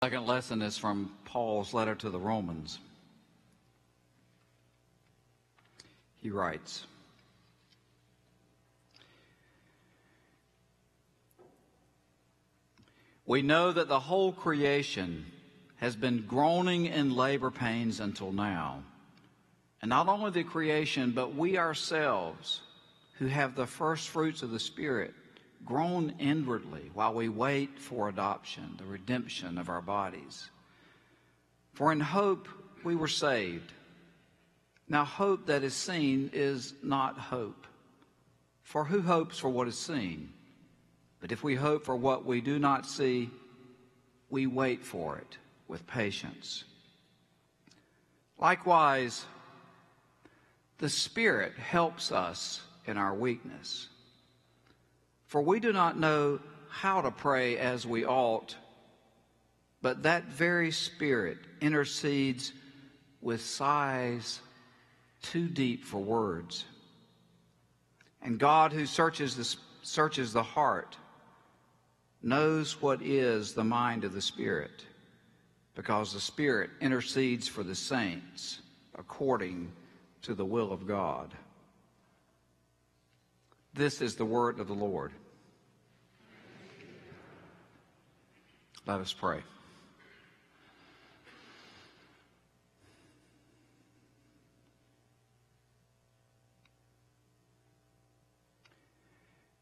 Second lesson is from Paul's letter to the Romans. He writes, "We know that the whole creation has been groaning in labor pains until now. And not only the creation, but we ourselves, who have the first fruits of the Spirit, groan inwardly while we wait for adoption, the redemption of our bodies. For in hope we were saved. Now hope that is seen is not hope. For who hopes for what is seen? But if we hope for what we do not see, we wait for it with patience. Likewise, the Spirit helps us in our weakness. For we do not know how to pray as we ought, but that very Spirit intercedes with sighs too deep for words. And God, who searches the heart, knows what is the mind of the Spirit, because the Spirit intercedes for the saints according to the will of God." This is the word of the Lord. Let us pray.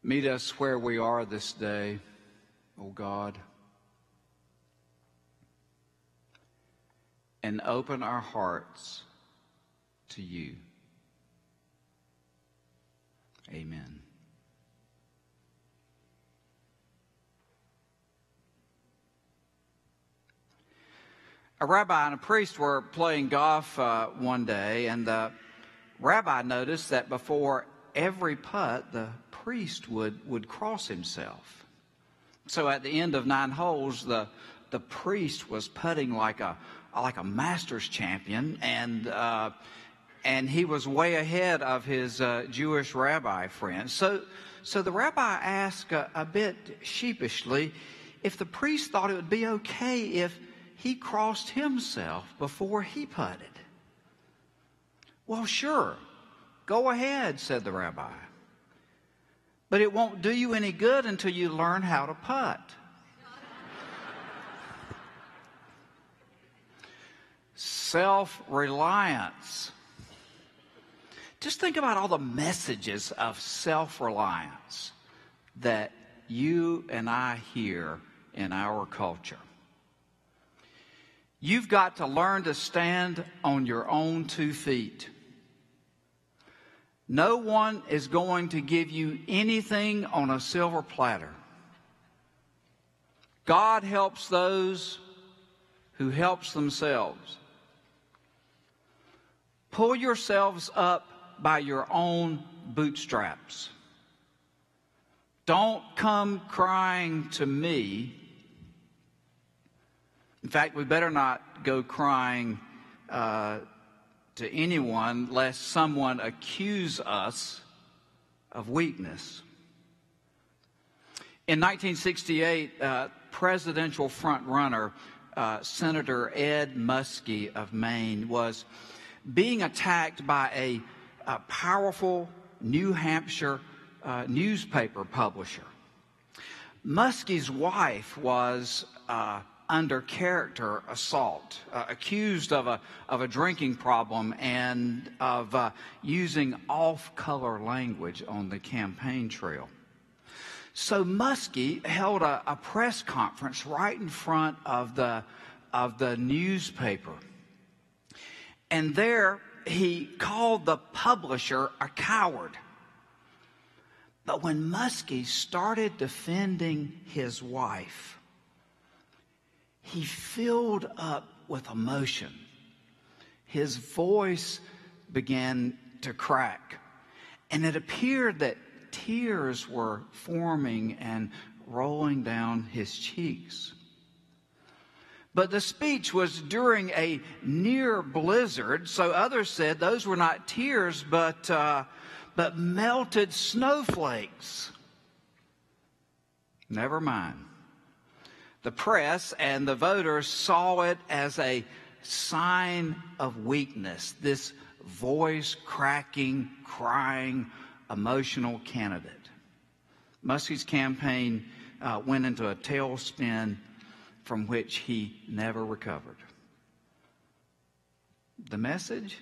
Meet us where we are this day, O God, and open our hearts to you. Amen. A rabbi and a priest were playing golf one day, and the rabbi noticed that before every putt, the priest would cross himself. So at the end of 9 holes, the priest was putting like a Masters champion, and he was way ahead of his Jewish rabbi friend. So the rabbi asked a bit sheepishly if the priest thought it would be okay if he crossed himself before he putted. "Well, sure, go ahead," said the rabbi. "But it won't do you any good until you learn how to putt." Self-reliance. Just think about all the messages of self-reliance that you and I hear in our culture. You've got to learn to stand on your own 2 feet. No one is going to give you anything on a silver platter. God helps those who helps themselves. Pull yourselves up by your own bootstraps. Don't come crying to me. In fact, we better not go crying to anyone lest someone accuse us of weakness. In 1968, presidential frontrunner Senator Ed Muskie of Maine was being attacked by a powerful New Hampshire newspaper publisher. Muskie's wife was under character assault, accused of a drinking problem and of using off-color language on the campaign trail. So Muskie held a press conference right in front of the newspaper. And there he called the publisher a coward. But when Muskie started defending his wife, he filled up with emotion. His voice began to crack, and it appeared that tears were forming and rolling down his cheeks. But the speech was during a near blizzard, so others said those were not tears, but melted snowflakes. Never mind. The press and the voters saw it as a sign of weakness, this voice-cracking, crying, emotional candidate. Muskie's campaign went into a tailspin from which he never recovered. The message?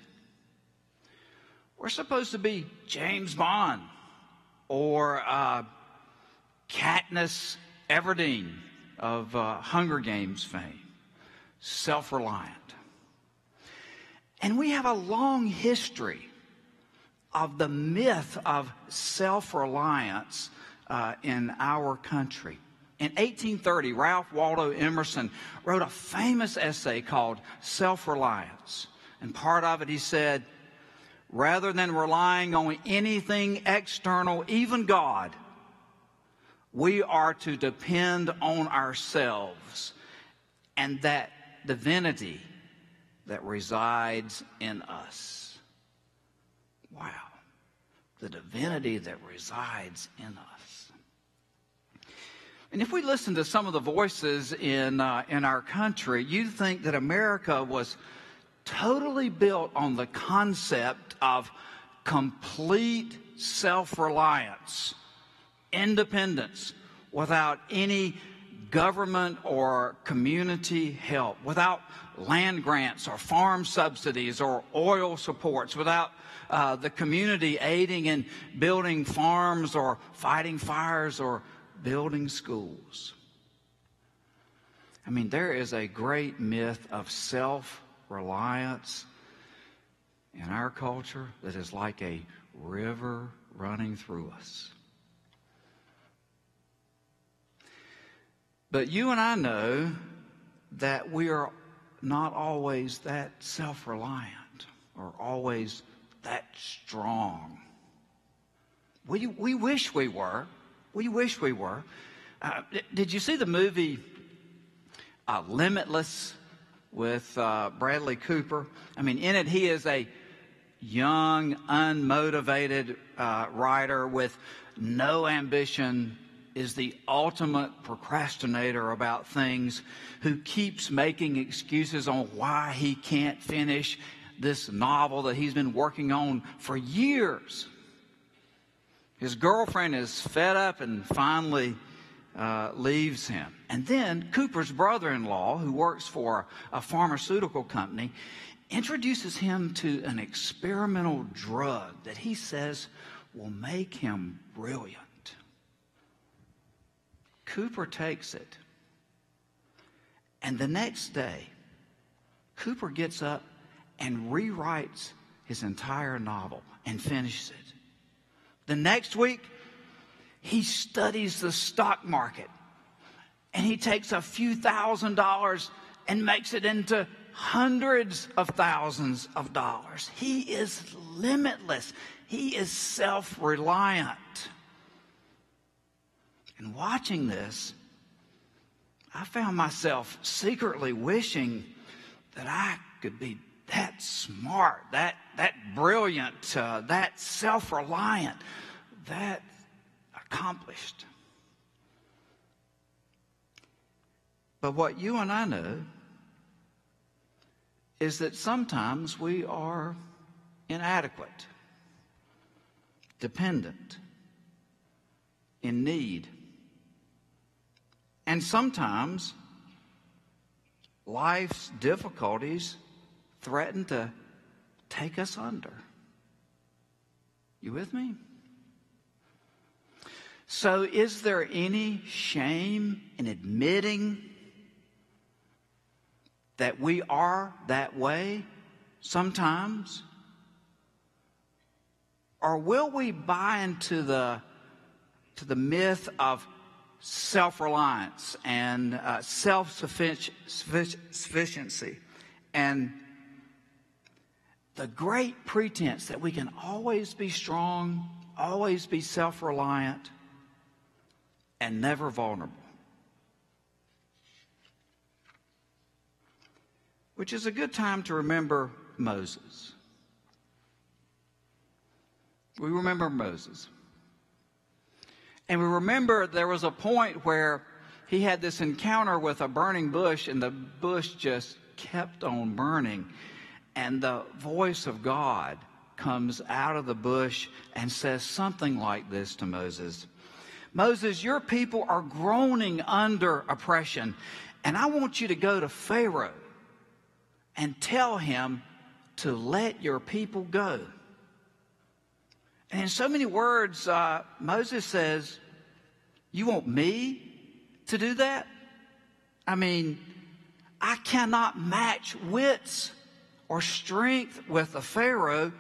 We're supposed to be James Bond or Katniss Everdeen of Hunger Games fame, self-reliant. And we have a long history of the myth of self-reliance in our country. In 1830, Ralph Waldo Emerson wrote a famous essay called Self-Reliance. And part of it he said, rather than relying on anything external, even God, we are to depend on ourselves and that divinity that resides in us. Wow. The divinity that resides in us. And if we listen to some of the voices in our country, you think that America was totally built on the concept of complete self-reliance, independence, without any government or community help, without land grants or farm subsidies or oil supports, without the community aiding in building farms or fighting fires or building schools. I mean, there is a great myth of self-reliance in our culture that is like a river running through us. But you and I know that we are not always that self-reliant or always that strong. We wish we were. We wish we were. Did you see the movie Limitless with Bradley Cooper? I mean, in it he is a young, unmotivated writer with no ambition, is the ultimate procrastinator about things, who keeps making excuses on why he can't finish this novel that he's been working on for years. His girlfriend is fed up and finally leaves him. And then Cooper's brother-in-law, who works for a pharmaceutical company, introduces him to an experimental drug that he says will make him brilliant. Cooper takes it. And the next day, Cooper gets up and rewrites his entire novel and finishes it. The next week, he studies the stock market. And he takes a few $1,000s and makes it into hundreds of thousands of dollars. He is limitless. He is self-reliant. And watching this, I found myself secretly wishing that I could be that smart, that brilliant, that self-reliant, that accomplished. But what you and I know is that sometimes we are inadequate, dependent, in need. And sometimes life's difficulties threaten to take us under. You with me? So is there any shame in admitting that we are that way sometimes? Or will we buy into the myth of self-reliance and self-sufficiency and the great pretense that we can always be strong, always be self-reliant, and never vulnerable? Which is a good time to remember Moses. We remember Moses. And we remember there was a point where he had this encounter with a burning bush, and the bush just kept on burning. And the voice of God comes out of the bush and says something like this to Moses. Moses, your people are groaning under oppression, and I want you to go to Pharaoh and tell him to let your people go. And in so many words, Moses says, you want me to do that? I mean, I cannot match wits or strength with a Pharaoh.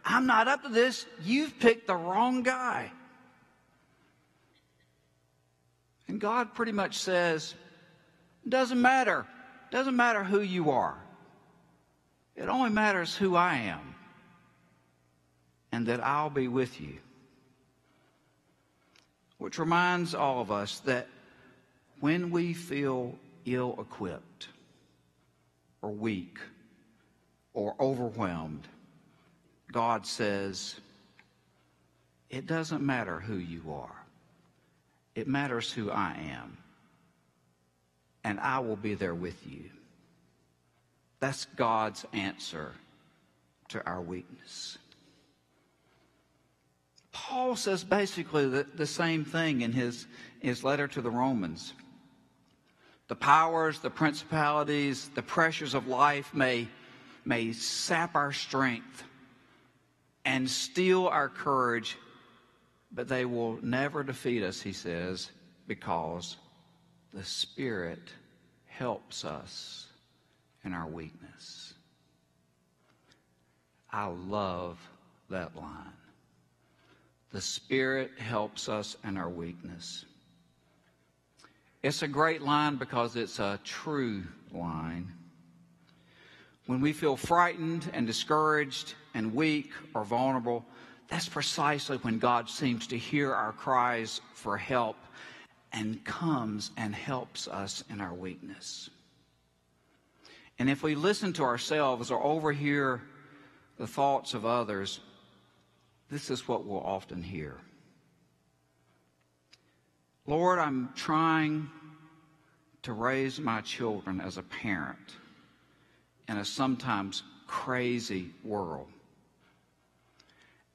I'm not up to this. You've picked the wrong guy. And God pretty much says, doesn't matter. Doesn't matter who you are. It only matters who I am, and that I'll be with you. Which reminds all of us that when we feel ill-equipped or weak or overwhelmed, God says, it doesn't matter who you are. It matters who I am, and I will be there with you. That's God's answer to our weakness. Paul says basically the same thing in his letter to the Romans. The powers, the principalities, the pressures of life may sap our strength and steal our courage, but they will never defeat us, he says, because the Spirit helps us in our weakness. I love that line. The Spirit helps us in our weakness. It's a great line because it's a true line. When we feel frightened and discouraged and weak or vulnerable, that's precisely when God seems to hear our cries for help and comes and helps us in our weakness. And if we listen to ourselves or overhear the thoughts of others, this is what we'll often hear. Lord, I'm trying to raise my children as a parent in a sometimes crazy world.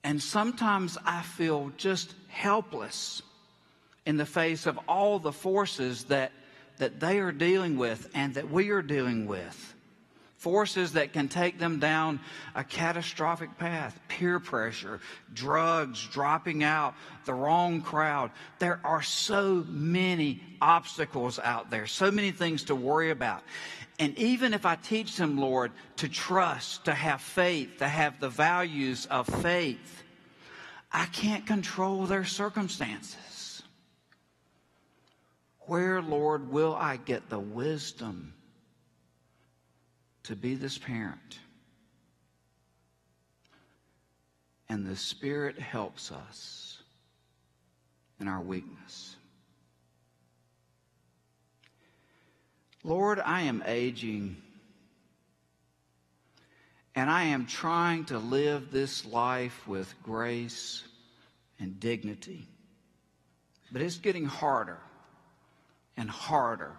And sometimes I feel just helpless in the face of all the forces that they are dealing with and that we are dealing with. Forces that can take them down a catastrophic path. Peer pressure, drugs, dropping out, the wrong crowd. There are so many obstacles out there, so many things to worry about. And even if I teach them, Lord, to trust, to have faith, to have the values of faith, I can't control their circumstances. Where, Lord, will I get the wisdom to be this parent? And the Spirit helps us in our weakness. Lord, I am aging, and I am trying to live this life with grace and dignity. But it's getting harder and harder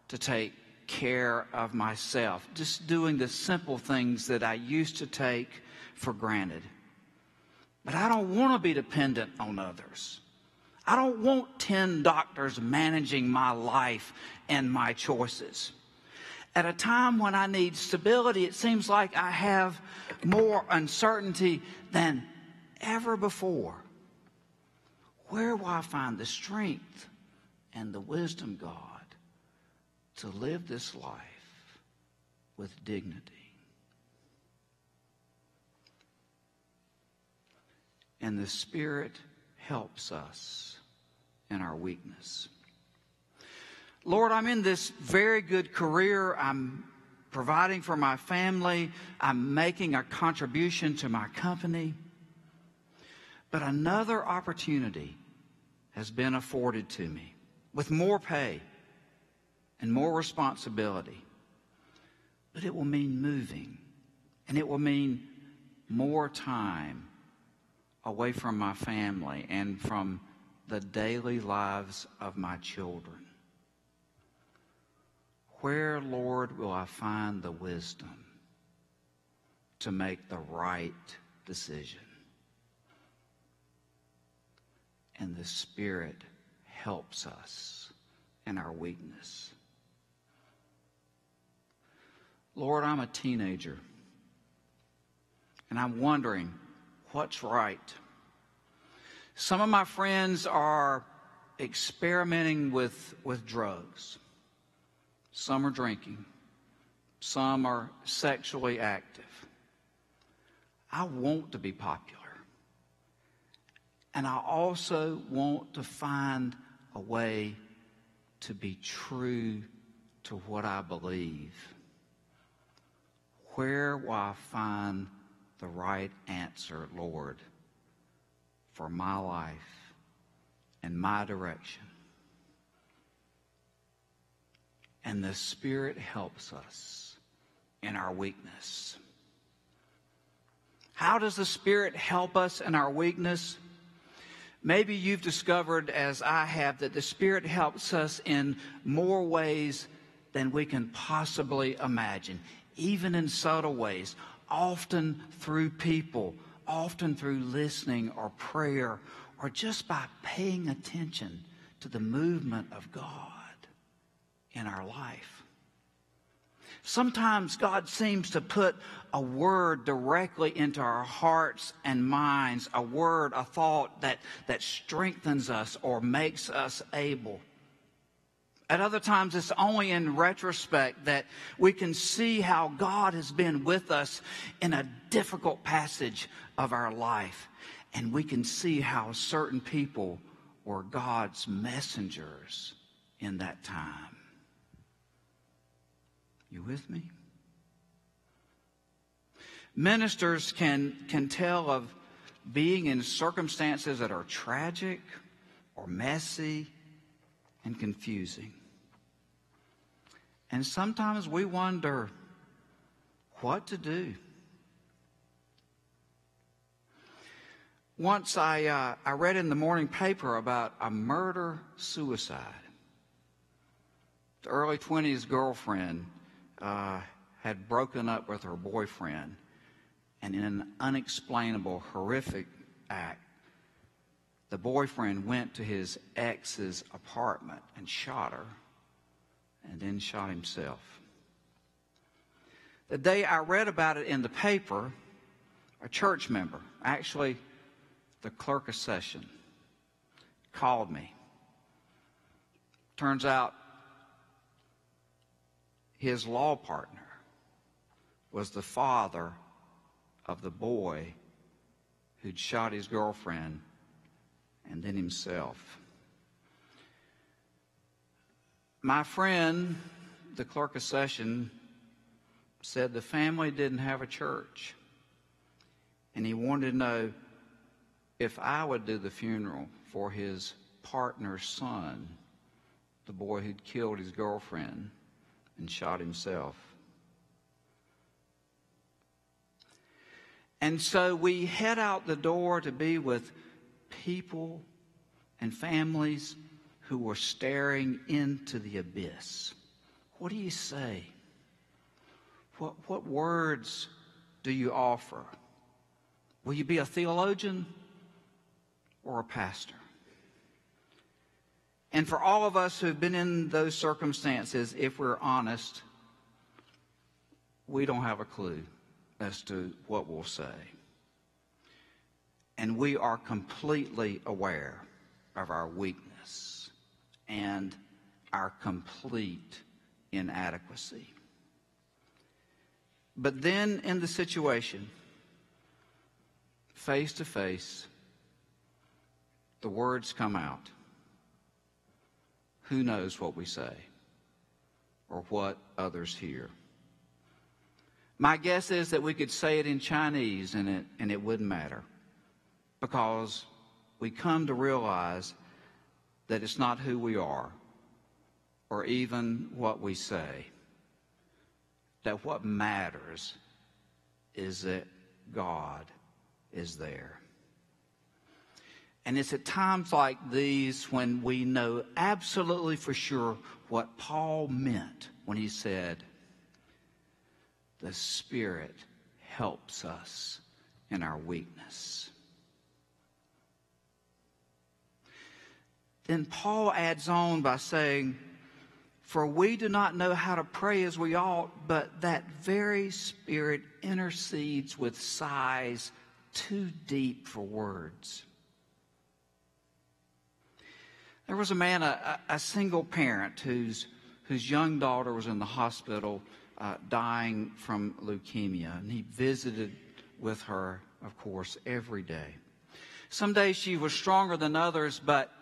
to take care of myself, just doing the simple things that I used to take for granted. But I don't want to be dependent on others. I don't want 10 doctors managing my life and my choices. At a time when I need stability, it seems like I have more uncertainty than ever before. Where will I find the strength and the wisdom, God, to live this life with dignity? And the Spirit helps us in our weakness. Lord, I'm in this very good career. I'm providing for my family. I'm making a contribution to my company. But another opportunity has been afforded to me with more pay and more responsibility. But it will mean moving, and it will mean more time away from my family and from the daily lives of my children. Where, Lord, will I find the wisdom to make the right decision? And the Spirit helps us in our weakness. Lord, I'm a teenager, and I'm wondering what's right. Some of my friends are experimenting with drugs. Some are drinking. Some are sexually active. I want to be popular. And I also want to find a way to be true to what I believe. Where will I find the right answer, Lord, for my life and my direction? And the Spirit helps us in our weakness. How does the Spirit help us in our weakness? Maybe you've discovered, as I have, that the Spirit helps us in more ways than we can possibly imagine, even in subtle ways, often through people, often through listening or prayer, or just by paying attention to the movement of God in our life. Sometimes God seems to put a word directly into our hearts and minds, a word, a thought that strengthens us or makes us able. At other times, it's only in retrospect that we can see how God has been with us in a difficult passage of our life. And we can see how certain people were God's messengers in that time. You with me? Ministers can tell of being in circumstances that are tragic or messy and confusing. And sometimes we wonder what to do. Once I read in the morning paper about a murder-suicide. The early 20s girlfriend had broken up with her boyfriend, and in an unexplainable, horrific act, the boyfriend went to his ex's apartment and shot her, and then shot himself. The day I read about it in the paper, a church member, actually the clerk of session, called me. Turns out his law partner was the father of the boy who'd shot his girlfriend and then himself. My friend, the clerk of session, said the family didn't have a church, and he wanted to know if I would do the funeral for his partner's son, the boy who'd killed his girlfriend and shot himself. And so we head out the door to be with people and families who were staring into the abyss. What do you say? What words do you offer? Will you be a theologian or a pastor? And for all of us who've been in those circumstances, if we're honest, we don't have a clue as to what we'll say. And we are completely aware of our weakness and our complete inadequacy. But then in the situation, face to face, the words come out. Who knows what we say or what others hear? My guess is that we could say it in Chinese and it wouldn't matter, because we come to realize that it's not who we are or even what we say. That what matters is that God is there. And it's at times like these when we know absolutely for sure what Paul meant when he said, "The Spirit helps us in our weakness." Then Paul adds on by saying, "For we do not know how to pray as we ought, but that very Spirit intercedes with sighs too deep for words." There was a man, a single parent, whose young daughter was in the hospital dying from leukemia, and he visited with her, of course, every day. Some days she was stronger than others, but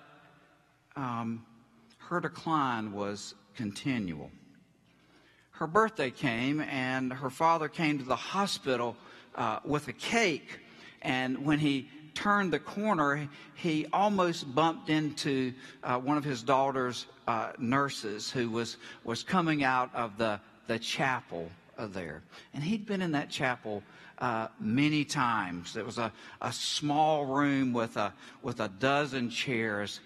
her decline was continual. Her birthday came, and her father came to the hospital with a cake, and when he turned the corner, he almost bumped into one of his daughter's nurses who was coming out of the chapel there. And he'd been in that chapel many times. It was a small room with a dozen chairs,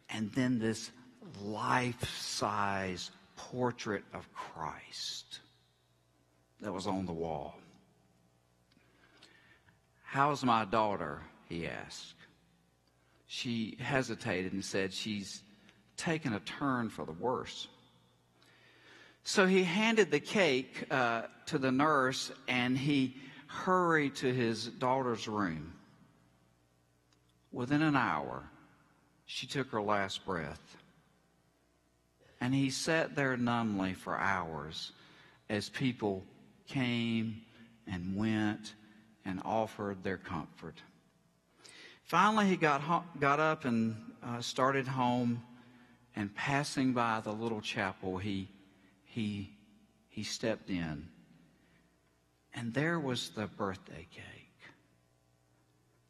and then this life-size portrait of Christ that was on the wall. "How's my daughter?" he asked. She hesitated and said she's taken a turn for the worse. So he handed the cake to the nurse, and he hurried to his daughter's room. Within an hour, she took her last breath. And he sat there numbly for hours as people came and went and offered their comfort. Finally, he got up and started home, and passing by the little chapel, he stepped in, and there was the birthday cake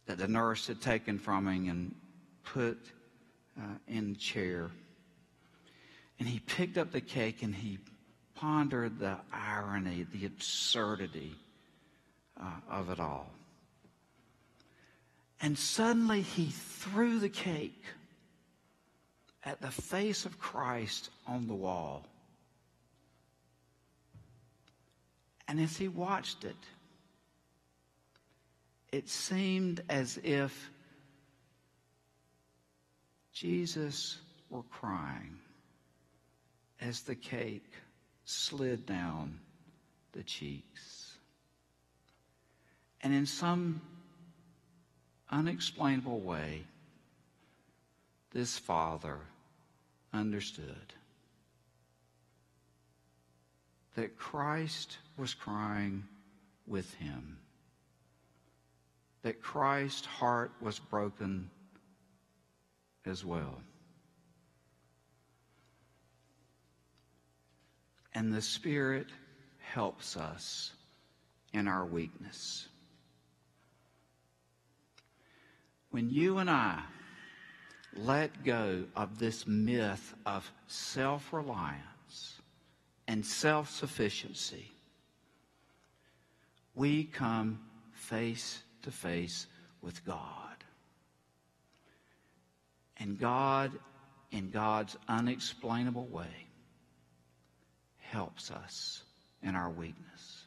that the nurse had taken from him and put in the chair. And he picked up the cake and he pondered the irony, the absurdity of it all. And suddenly he threw the cake at the face of Christ on the wall. And as he watched it, it seemed as if Jesus were crying as the cake slid down the cheeks. And in some unexplainable way, this father understood that Christ was crying with him, that Christ's heart was broken as well. And the Spirit helps us in our weakness. When you and I let go of this myth of self-reliance and self-sufficiency, we come face to face with God. And God, in God's unexplainable way, helps us in our weakness.